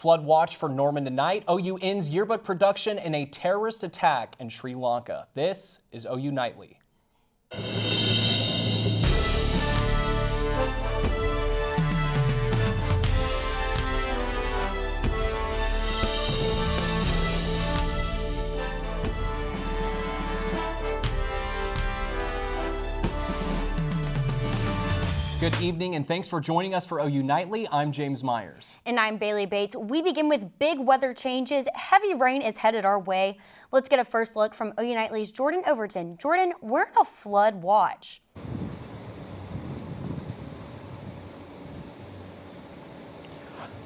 Flood watch for Norman tonight. OU ends yearbook production in a terrorist attack in Sri Lanka. This is OU Nightly. Good evening and thanks for joining us for OU Nightly. I'm James Myers. And I'm Baylee Bates. We begin with big weather changes. Heavy rain is headed our way. Let's get a first look from OU Nightly's Jordan Overton. Jordan, we're in a flood watch.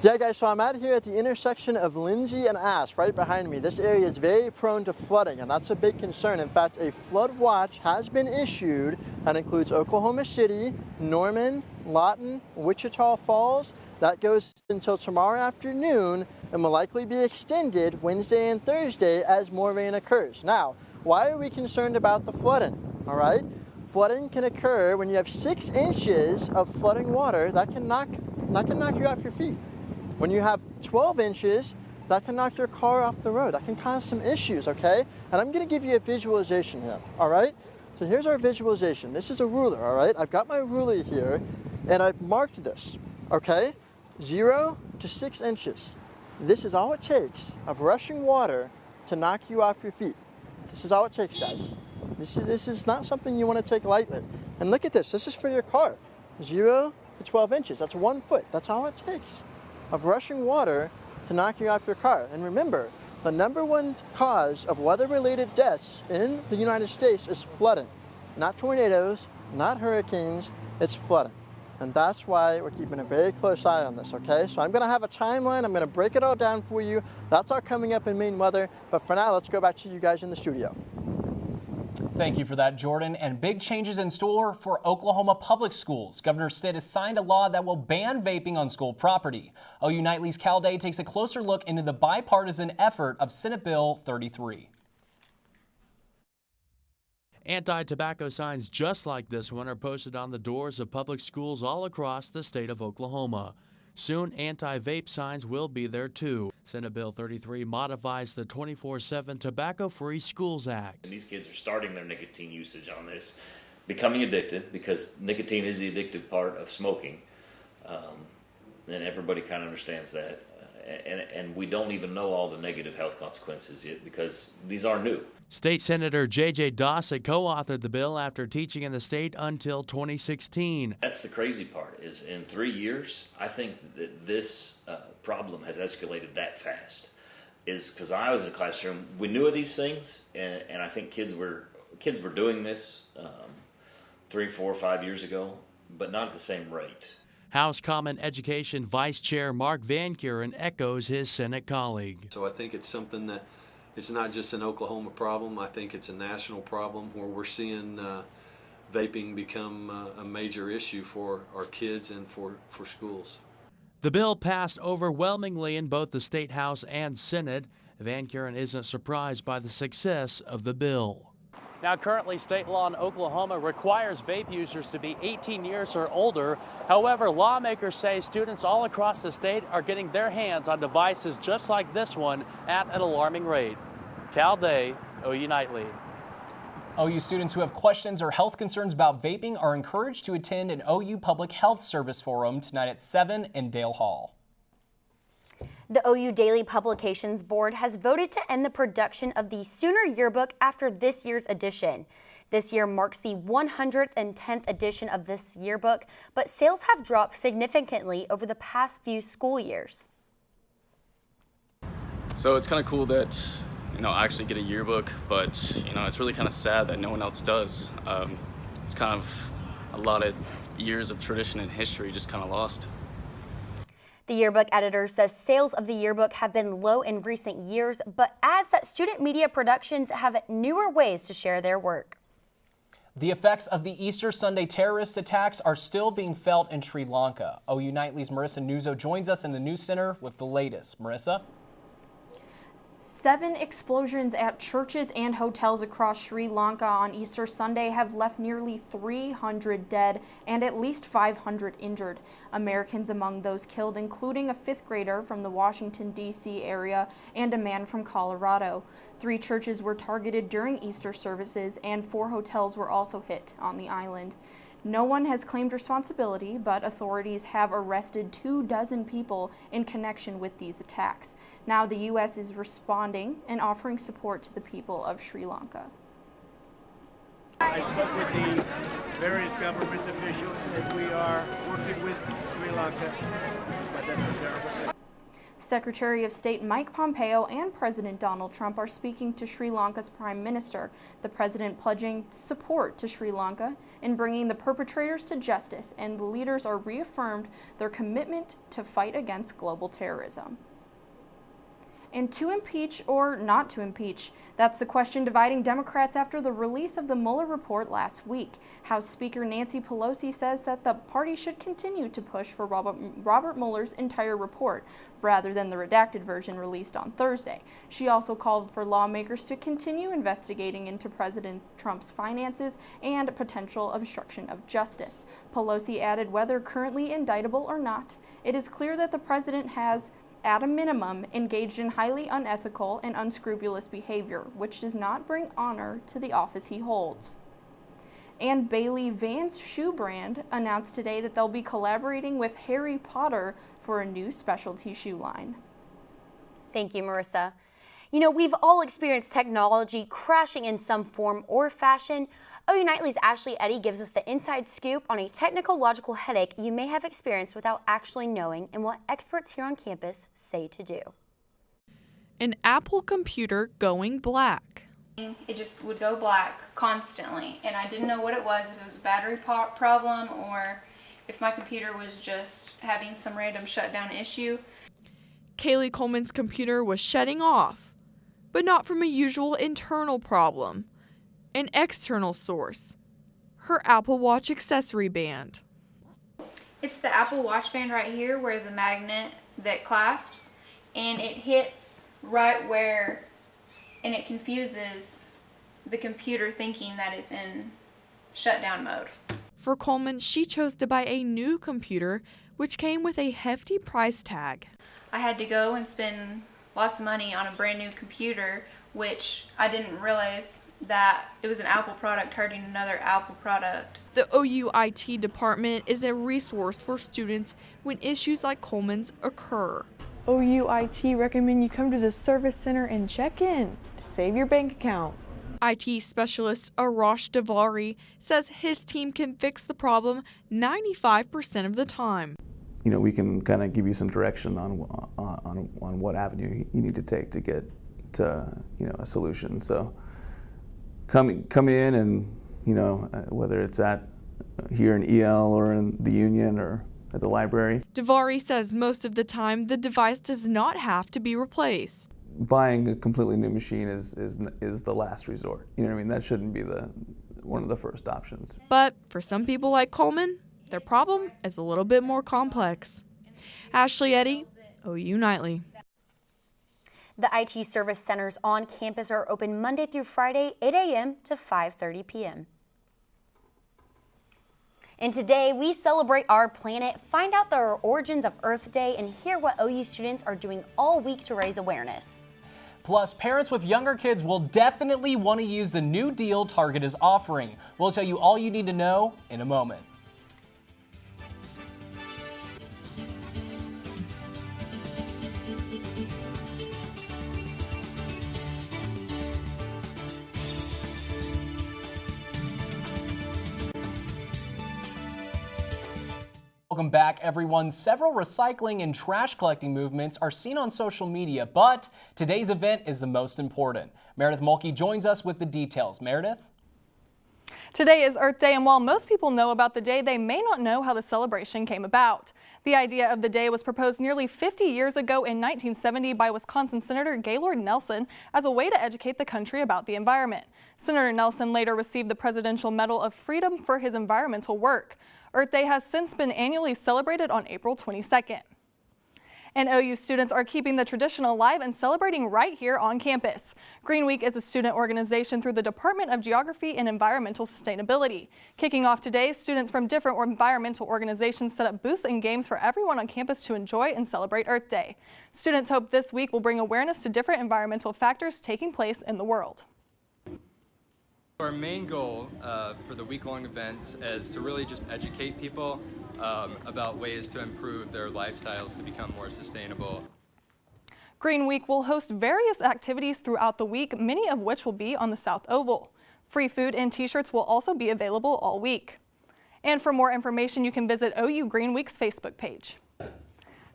Yeah, guys, so I'm out here at the intersection of Lindsay and Ash, right behind me. This area is very prone to flooding, and that's a big concern. In fact, a flood watch has been issued that includes Oklahoma City, Norman, Lawton, Wichita Falls. That goes until tomorrow afternoon and will likely be extended Wednesday and Thursday as more rain occurs. Now, why are we concerned about the flooding? All right, flooding can occur when you have 6 inches of flooding water that can knock you off your feet. When you have 12 inches, that can knock your car off the road. That can cause some issues, okay? And I'm gonna give you a visualization here, all right? So here's our visualization. This is a ruler, all right? I've got my ruler here, and I've marked this, okay? 0 to 6 inches. This is all it takes of rushing water to knock you off your feet. This is all it takes, guys. This is not something you wanna take lightly. And look at this, this is for your car. 0 to 12 inches, that's 1 foot. That's all it takes of rushing water to knock you off your car. And remember, the #1 cause of weather-related deaths in the United States is flooding. Not tornadoes, not hurricanes, it's flooding. And that's why we're keeping a very close eye on this, okay? So I'm gonna have a timeline, I'm gonna break it all down for you. That's all coming up in main weather, but for now, let's go back to you guys in the studio. Thank you for that, Jordan. And big changes in store for Oklahoma public schools. Governor Stitt has signed a law that will ban vaping on school property. OU Nightly's Cal Day takes a closer look into the bipartisan effort of Senate Bill 33. Anti-tobacco signs just like this one are posted on the doors of public schools all across the state of Oklahoma. Soon, anti-vape signs will be there too. Senate Bill 33 modifies the 24/7 Tobacco-Free Schools Act. And these kids are starting their nicotine usage on this, becoming addicted because nicotine is the addictive part of smoking. And everybody kind of understands that. And we don't even know all the negative health consequences yet because these are new. State Senator J.J. Dossett co-authored the bill after teaching in the state until 2016. That's the crazy part, is in 3 years, I think that this problem has escalated that fast. Is because I was in the classroom, we knew of these things, and I think kids were doing this 3, 4, 5 years ago, but not at the same rate. House Common Education Vice Chair Mark Van Kuren echoes his Senate colleague. So I think it's something that it's not just an Oklahoma problem. I think it's a national problem where we're seeing vaping become a major issue for our kids and for schools. The bill passed overwhelmingly in both the State House and Senate. Van Kuren isn't surprised by the success of the bill. Now, currently, state law in Oklahoma requires vape users to be 18 years or older. However, lawmakers say students all across the state are getting their hands on devices just like this one at an alarming rate. Cal Day, OU Nightly. OU students who have questions or health concerns about vaping are encouraged to attend an OU Public Health Service Forum tonight at 7 in Dale Hall. The OU Daily Publications Board has voted to end the production of the Sooner Yearbook after this year's edition. This year marks the 110th edition of this yearbook, but sales have dropped significantly over the past few school years. So it's kind of cool that, I actually get a yearbook, but, it's really kind of sad that no one else does. It's kind of a lot of years of tradition and history just kind of lost. The yearbook editor says sales of the yearbook have been low in recent years, but adds that student media productions have newer ways to share their work. The effects of the Easter Sunday terrorist attacks are still being felt in Sri Lanka. OU Nightly's Marisa Nuzzo joins us in the News Center with the latest. Marisa? 7 explosions at churches and hotels across Sri Lanka on Easter Sunday have left nearly 300 dead and at least 500 injured. Americans among those killed, including a 5th grader from the Washington, D.C. area and a man from Colorado. 3 churches were targeted during Easter services and 4 hotels were also hit on the island. No one has claimed responsibility, but authorities have arrested 24 people in connection with these attacks. Now the U.S. is responding and offering support to the people of Sri Lanka. I spoke with the various government officials that we are working with Sri Lanka, but that's a terrible thing. Secretary of State Mike Pompeo and President Donald Trump are speaking to Sri Lanka's Prime Minister, the president pledging support to Sri Lanka in bringing the perpetrators to justice, and the leaders are reaffirmed their commitment to fight against global terrorism. And to impeach or not to impeach? That's the question dividing Democrats after the release of the Mueller report last week. House Speaker Nancy Pelosi says that the party should continue to push for Robert Mueller's entire report, rather than the redacted version released on Thursday. She also called for lawmakers to continue investigating into President Trump's finances and potential obstruction of justice. Pelosi added, whether currently indictable or not, it is clear that the president has, at a minimum, engaged in highly unethical and unscrupulous behavior, which does not bring honor to the office he holds. And Baylee Vans shoe brand announced today that they'll be collaborating with Harry Potter for a new specialty shoe line. Thank you, Marisa. You know, we've all experienced technology crashing in some form or fashion. OU Nightly's Ashley Eddy gives us the inside scoop on a technological headache you may have experienced without actually knowing, and what experts here on campus say to do. An Apple computer going black. It just would go black constantly, and I didn't know what it was, if it was a battery problem or if my computer was just having some random shutdown issue. Kaylee Coleman's computer was shutting off, but not from a usual internal problem. An external source, her Apple Watch accessory band. It's the Apple Watch band right here where the magnet that clasps, and it hits right where, and it confuses the computer thinking that it's in shutdown mode. For Coleman, she chose to buy a new computer, which came with a hefty price tag. I had to go and spend lots of money on a brand new computer, which I didn't realize that it was an Apple product hurting another Apple product. The OU IT department is a resource for students when issues like Coleman's occur. OU IT recommend you come to the service center and check in to save your bank account. IT specialist Arash Davari says his team can fix the problem 95% of the time. You know, we can kind of give you some direction on what avenue you need to take to get to, you know, a solution. So come in and, you know, whether it's at here in EL or in the Union or at the library. Davari says most of the time the device does not have to be replaced. Buying a completely new machine is the last resort. You know what I mean? That shouldn't be one of the first options. But for some people like Coleman, their problem is a little bit more complex. Ashley Eddy, OU Nightly. The IT service centers on campus are open Monday through Friday, 8 a.m. to 5:30 p.m. And today we celebrate our planet, find out the origins of Earth Day, and hear what OU students are doing all week to raise awareness. Plus, parents with younger kids will definitely want to use the new deal Target is offering. We'll tell you all you need to know in a moment. Welcome back, everyone. Several recycling and trash collecting movements are seen on social media, but today's event is the most important. Meridith Mulkey joins us with the details. Meridith? Today is Earth Day, and while most people know about the day, they may not know how the celebration came about. The idea of the day was proposed nearly 50 years ago in 1970 by Wisconsin Senator Gaylord Nelson as a way to educate the country about the environment. Senator Nelson later received the Presidential Medal of Freedom for his environmental work. Earth Day has since been annually celebrated on April 22nd. And OU students are keeping the tradition alive and celebrating right here on campus. Green Week is a student organization through the Department of Geography and Environmental Sustainability. Kicking off today, students from different environmental organizations set up booths and games for everyone on campus to enjoy and celebrate Earth Day. Students hope this week will bring awareness to different environmental factors taking place in the world. Our main goal for the week-long events is to really just educate people about ways to improve their lifestyles to become more sustainable. Green Week will host various activities throughout the week, many of which will be on the South Oval. Free food and t-shirts will also be available all week. And for more information, you can visit OU Green Week's Facebook page.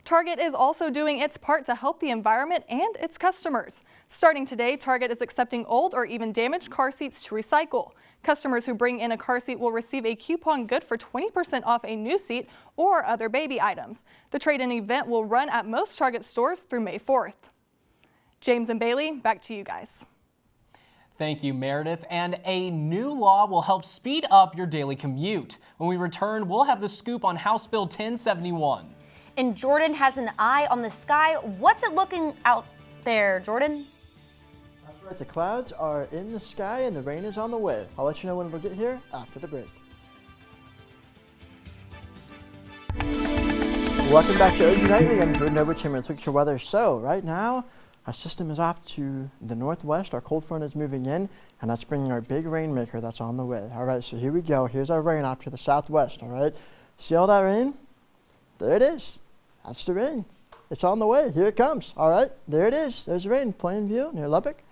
Target is also doing its part to help the environment and its customers. Starting today, Target is accepting old or even damaged car seats to recycle. Customers who bring in a car seat will receive a coupon good for 20% off a new seat or other baby items. The trade-in event will run at most Target stores through May 4th. James and Baylee, back to you guys. Thank you, Meridith. And a new law will help speed up your daily commute. When we return, we'll have the scoop on House Bill 1071. And Jordan has an eye on the sky. What's it looking out there, Jordan? That's right, the clouds are in the sky and the rain is on the way. I'll let you know when we get here after the break. Welcome back to OU Nightly. I'm Jordan Overton. Let's look at your weather. So right now, our system is off to the northwest. Our cold front is moving in, and that's bringing our big rainmaker that's on the way. All right, so here we go. Here's our rain off to the southwest, all right? See all that rain? There it is. That's the rain. It's on the way. Here it comes. All right, there it is. There's rain. Plain view near Lubbock,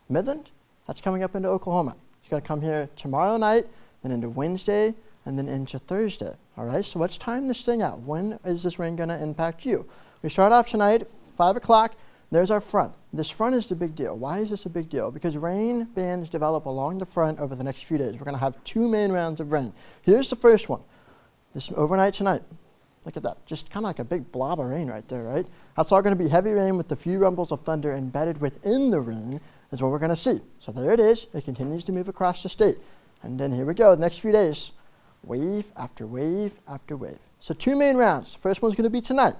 Midland. That's coming up into Oklahoma. It's going to come here tomorrow night, then into Wednesday, and then into Thursday. All right, so let's time this thing out. When is this rain going to impact you? We start off tonight, 5 o'clock. There's our front. This front is the big deal. Why is this a big deal? Because rain bands develop along the front over the next few days. We're going to have 2 main rounds of rain. Here's the first one. This overnight tonight. Look at that. Just kind of like a big blob of rain right there, right? That's all going to be heavy rain with a few rumbles of thunder embedded within the rain is what we're going to see. So there it is. It continues to move across the state. And then here we go. The next few days, wave after wave after wave. So 2 main rounds. First one's going to be tonight.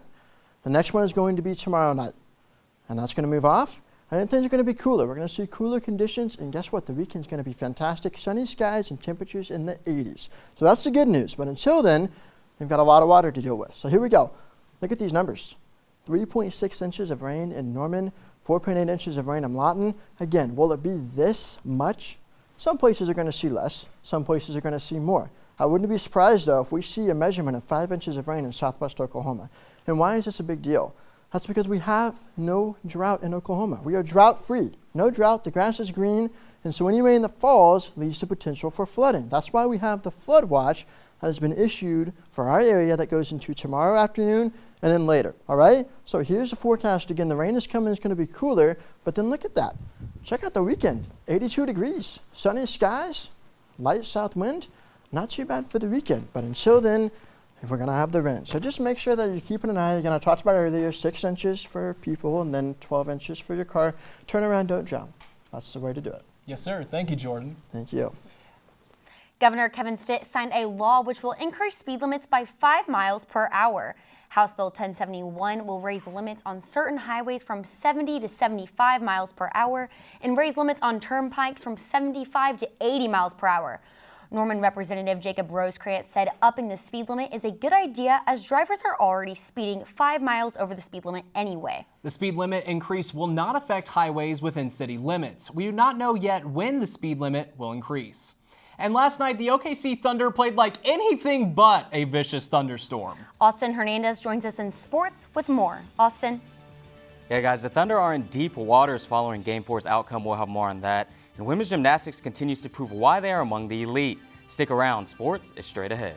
The next one is going to be tomorrow night. And that's going to move off. And then things are going to be cooler. We're going to see cooler conditions. And guess what? The weekend's going to be fantastic. Sunny skies and temperatures in the 80s. So that's the good news. But until then, we've got a lot of water to deal with. So here we go. Look at these numbers. 3.6 inches of rain in Norman, 4.8 inches of rain in Lawton. Again, will it be this much? Some places are going to see less. Some places are going to see more. I wouldn't be surprised, though, if we see a measurement of 5 inches of rain in southwest Oklahoma. And why is this a big deal? That's because we have no drought in Oklahoma. We are drought-free. No drought, the grass is green, and so any rain that falls leads to potential for flooding. That's why we have the flood watch that has been issued for our area that goes into tomorrow afternoon and then later, all right? So here's the forecast again. The rain is coming, it's going to be cooler, but then look at that. Check out the weekend, 82 degrees, sunny skies, light south wind. Not too bad for the weekend, but until then, we're going to have the rain. So just make sure that you're keeping an eye. Again, I talked about earlier, 6 inches for people and then 12 inches for your car. Turn around, don't drown. That's the way to do it. Yes, sir. Thank you, Jordan. Thank you. Governor Kevin Stitt signed a law which will increase speed limits by 5 miles per hour. House Bill 1071 will raise limits on certain highways from 70 to 75 miles per hour and raise limits on turnpikes from 75 to 80 miles per hour. Norman Representative Jacob Rosecrans said upping the speed limit is a good idea as drivers are already speeding 5 miles over the speed limit anyway. The speed limit increase will not affect highways within city limits. We do not know yet when the speed limit will increase. And last night, the OKC Thunder played like anything but a vicious thunderstorm. Austin Hernandez joins us in sports with more. Austin. Yeah, guys, the Thunder are in deep waters following Game 4's outcome. We'll have more on that. And women's gymnastics continues to prove why they are among the elite. Stick around. Sports is straight ahead.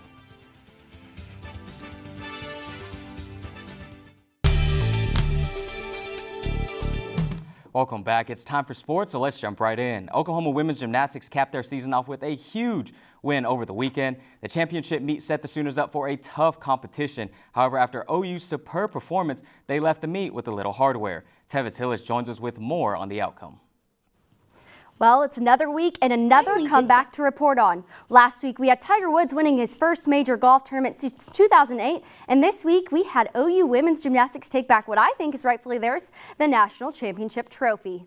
Welcome back. It's time for sports, so let's jump right in. Oklahoma women's gymnastics capped their season off with a huge win over the weekend. The championship meet set the Sooners up for a tough competition. However, after OU's superb performance, they left the meet with a little hardware. Tevis Hillis joins us with more on the outcome. Well, it's another week and another comeback to report on. Last week we had Tiger Woods winning his first major golf tournament since 2008, and this week we had OU women's gymnastics take back what I think is rightfully theirs, the national championship trophy.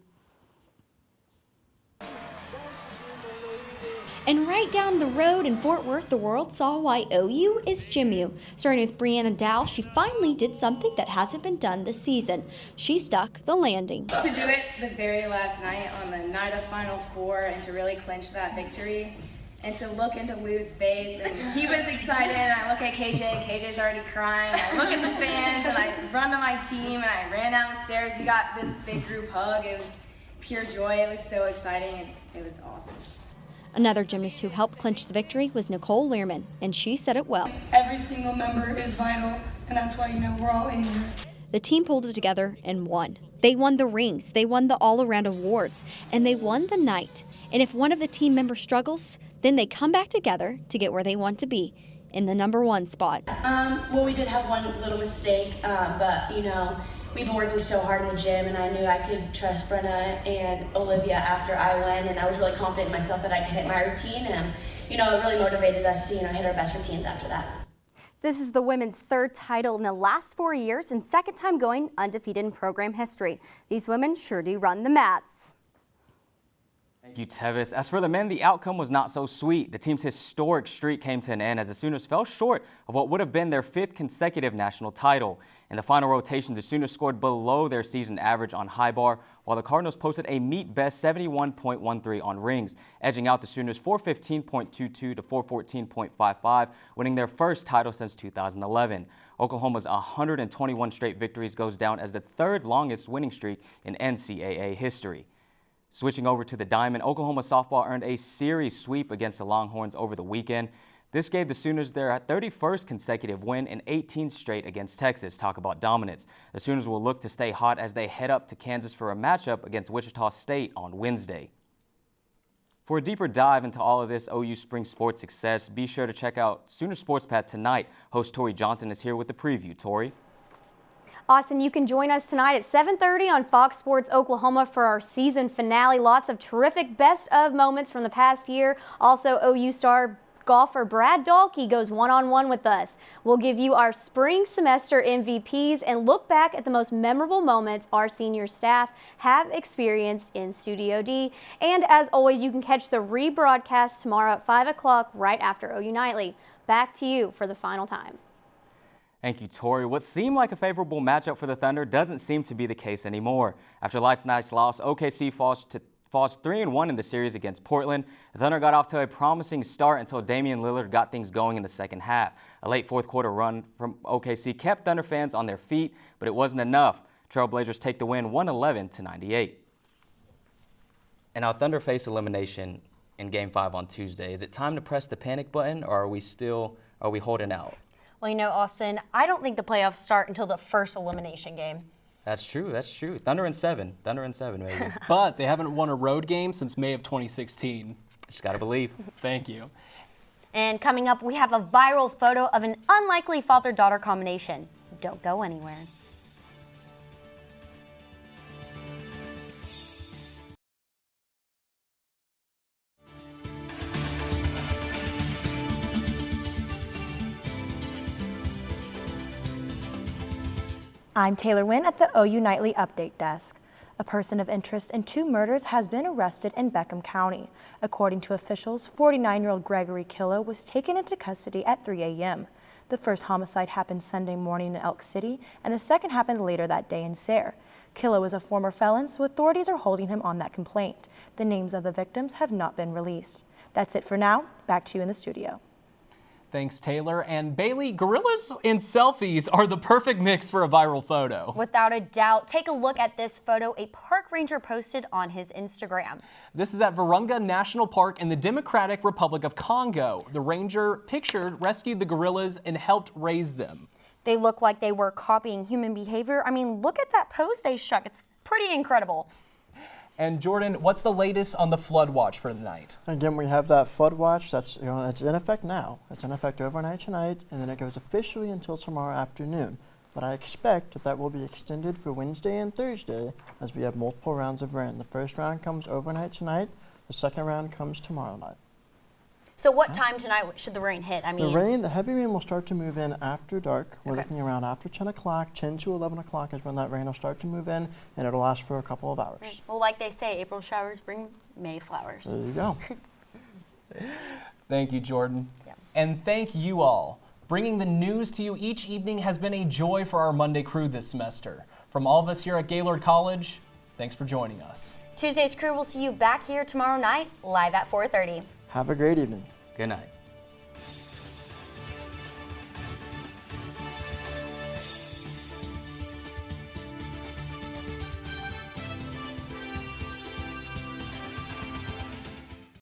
And right down the road in Fort Worth, the world saw why OU is Jimu. Starting with Brianna Dow, she finally did something that hasn't been done this season. She stuck the landing. To do it the very last night on the night of Final Four and to really clinch that victory and to look into Lou's face, and he was excited, and I look at KJ, KJ's already crying, I look at the fans, and I run to my team, and I ran down the stairs. We got this big group hug. It was pure joy. It was so exciting, and it was awesome. Another gymnast who helped clinch the victory was Nicole Learman, and she said it well. Every single member is vital, and that's why, we're all in here. The team pulled it together and won. They won the rings, they won the all-around awards, and they won the night. And if one of the team members struggles, then they come back together to get where they want to be, in the #1 spot. Well, we did have one little mistake, but, we've been working so hard in the gym, and I knew I could trust Brenna and Olivia after I went, and I was really confident in myself that I could hit my routine, and, it really motivated us to, hit our best routines after that. This is the women's third title in the last 4 years and second time going undefeated in program history. These women sure do run the mats. Thank you, Tevis. As for the men, the outcome was not so sweet. The team's historic streak came to an end as the Sooners fell short of what would have been their 5th consecutive national title. In the final rotation, the Sooners scored below their season average on high bar, while the Cardinals posted a meet-best 71.13 on rings, edging out the Sooners 415.22 to 414.55, winning their first title since 2011. Oklahoma's 121 straight victories goes down as the 3rd longest winning streak in NCAA history. Switching over to the Diamond, Oklahoma softball earned a series sweep against the Longhorns over the weekend. This gave the Sooners their 31st consecutive win and 18 straight against Texas. Talk about dominance. The Sooners will look to stay hot as they head up to Kansas for a matchup against Wichita State on Wednesday. For a deeper dive into all of this OU spring sports success, be sure to check out Sooner Sports Pad tonight. Host Tori Johnson is here with the preview. Tori? Austin, you can join us tonight at 7:30 on Fox Sports Oklahoma for our season finale. Lots of terrific best of moments from the past year. Also, OU star golfer Brad Dahlke goes one-on-one with us. We'll give you our spring semester MVPs and look back at the most memorable moments our senior staff have experienced in Studio D. And as always, you can catch the rebroadcast tomorrow at 5 o'clock right after OU Nightly. Back to you for the final time. Thank you, Tori. What seemed like a favorable matchup for the Thunder doesn't seem to be the case anymore. After last night's loss, OKC falls 3-1 in the series against Portland. The Thunder got off to a promising start until Damian Lillard got things going in the second half. A late fourth quarter run from OKC kept Thunder fans on their feet, but it wasn't enough. Trailblazers take the win 111-98. And our Thunder face elimination in Game 5 on Tuesday. Is it time to press the panic button, or are we holding out? Well, Austin, I don't think the playoffs start until the first elimination game. That's true. Thunder and 7, maybe. But they haven't won a road game since May of 2016. Just gotta believe. Thank you. And coming up, we have a viral photo of an unlikely father-daughter combination. Don't go anywhere. I'm Taylor Wynn at the OU Nightly Update Desk. A person of interest in 2 murders has been arrested in Beckham County. According to officials, 49-year-old Gregory Killo was taken into custody at 3 a.m. The first homicide happened Sunday morning in Elk City, and the second happened later that day in Sayre. Killo is a former felon, so authorities are holding him on that complaint. The names of the victims have not been released. That's it for now. Back to you in the studio. Thanks, Taylor. And Baylee, gorillas and selfies are the perfect mix for a viral photo. Without a doubt. Take a look at this photo a park ranger posted on his Instagram. This is at Virunga National Park in the Democratic Republic of Congo. The ranger pictured rescued the gorillas and helped raise them. They look like they were copying human behavior. I mean, look at that pose they struck. It's pretty incredible. And Jordan, what's the latest on the flood watch for the night? Again, we have that flood watch that's that's in effect now. It's in effect overnight tonight, and then it goes officially until tomorrow afternoon. but I expect that will be extended for Wednesday and Thursday as we have multiple rounds of rain. The first round comes overnight tonight. The second round comes tomorrow night. So what time tonight should the rain hit? The heavy rain will start to move in after dark. We're looking around after 10 o'clock. 10 to 11 o'clock is when that rain will start to move in, and it'll last for a couple of hours. Well, like they say, April showers bring May flowers. There you go. Thank you, Jordan. And thank you all. Bringing the news to you each evening has been a joy for our Monday crew this semester. From all of us here at Gaylord College, thanks for joining us. Tuesday's crew will see you back here tomorrow night, live at 4:30. Have a great evening. Good night.